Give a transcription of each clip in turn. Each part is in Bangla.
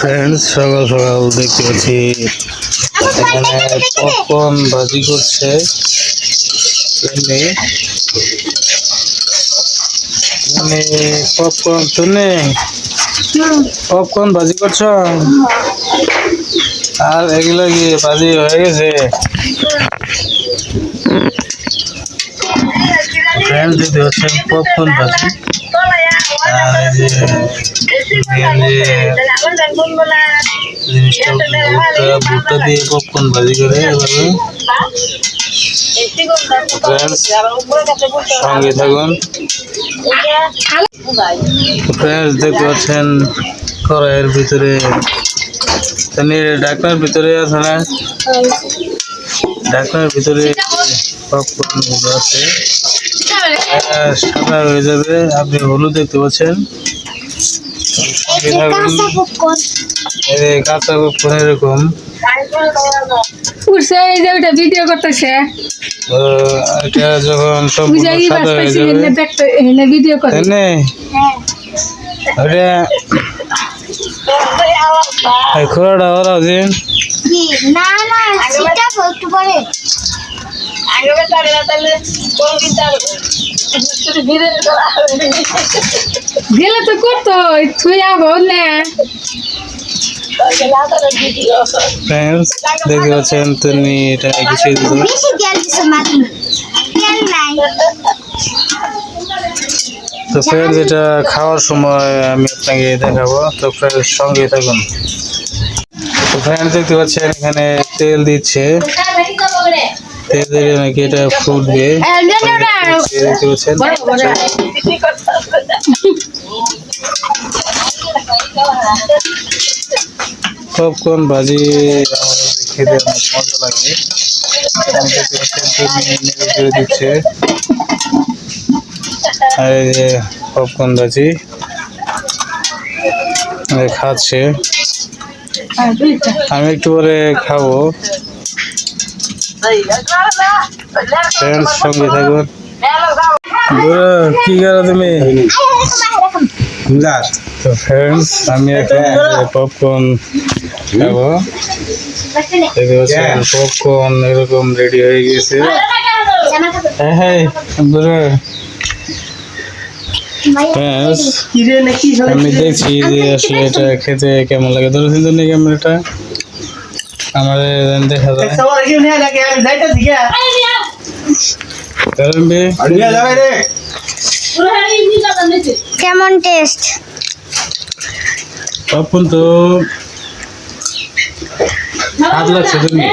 ফ্রেন্ডস, সকাল সকাল দেখতে পাচ্ছি এখানে পপকর্ন ভাজি করছে। পপকর্ন শুনে পপকর্ন ভাজি করছ, আর এগুলো কি ভাজি হয়ে গেছে? ফ্রেন্ডস, দেখতে পাচ্ছেন পপকর্ন ভাজি। আর এই যে ভুট্টা দিয়ে পপকর্ন ভাজি করে এভাবে। সঙ্গে থাকুন। ফ্রেন্ডস, দেখতে পাচ্ছেন কড়াইয়ের ভিতরে ঢাকনার ভিতরে আছে না, ঢাকনার ভিতরে পপকর্ন গুলো আছে। সাদা হয়ে যাবে, আপনি হলুদ দেখতে পাচ্ছেন। কাঁচা পপকর্ন এরকম ভিডিও করতেছে। এটা যখন সম্পূর্ণ সাদা হয়ে যাবে ভিডিও করে খোলাটা ওরা দিন গেলে তো করতো তুই বললে। দেখতে পাচ্ছেন তুমি এটা কিছু তো ফ্রেন্ডস, এটা খাওয়ার সময় আমি আপনাকে দেখাবো, তো ফ্রেন্ডস সঙ্গে থাকুন। তো ফ্রেন্ডস, দেখতে পাচ্ছেন এখানে তেল দিচ্ছে, তেল দিলে নাকি এটা ফুটবে। দেখতে পাচ্ছেন পপকর্ন ভাজি আমাদের খেতে অনেক মজা লাগে। দেখতে পাচ্ছেন নেড়ে দিচ্ছে, আর এই যে পপকর্ন ভাজি খাচ্ছে। আমি একটু পরে খাবো। ফ্রেন্ডস, সঙ্গে থাকুন। কি করো তুমি? তো ফ্রেন্ডস, আমি এখন পপকর্ন খাবো। দেখতে পাচ্ছেন পপকর্ন এরকম রেডি হয়ে গেছে। হ্যাঁ, আমি দেখছি যে আসলে এটা খেতে কেমন লাগে। ধরো কিন্তু ক্যামেরাটা আমাদের দেখা যায়। কেমন টেস্ট? পপকর্ন তো স্বাদ লাগছে। তুমি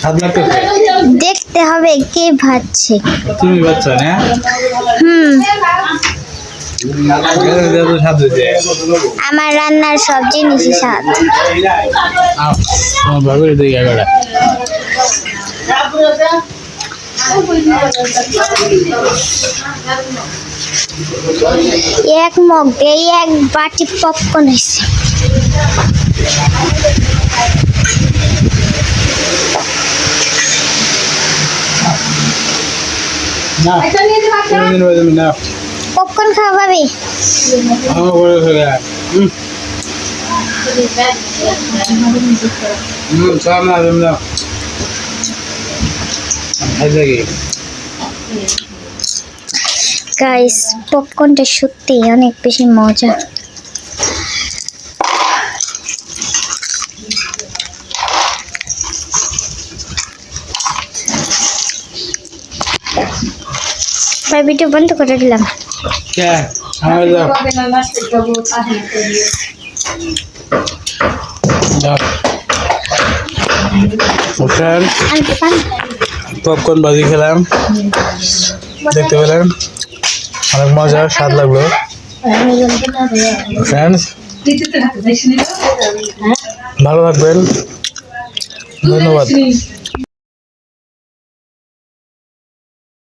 স্বাদ লাগতেছে? দেখতে হবে কে ভাজছে। তুমি বাচ্চা না? আমার রান্নার সব জিনিসই স্বাদ। এক মগ এই এক বাটি পপকর্ন হয়েছে। পপকর্ন খাওয়া পাবি? গাইস, পপকর্নটা সত্যি অনেক বেশি মজা। ভিডিও বন্ধ করে দিলাম। পপকর্ন ভাজি খেলাম, দেখতে পেলেন অনেক মজা, স্বাদ লাগলো। ফ্রেন্ডস, ভালো থাকবেন, ধন্যবাদ।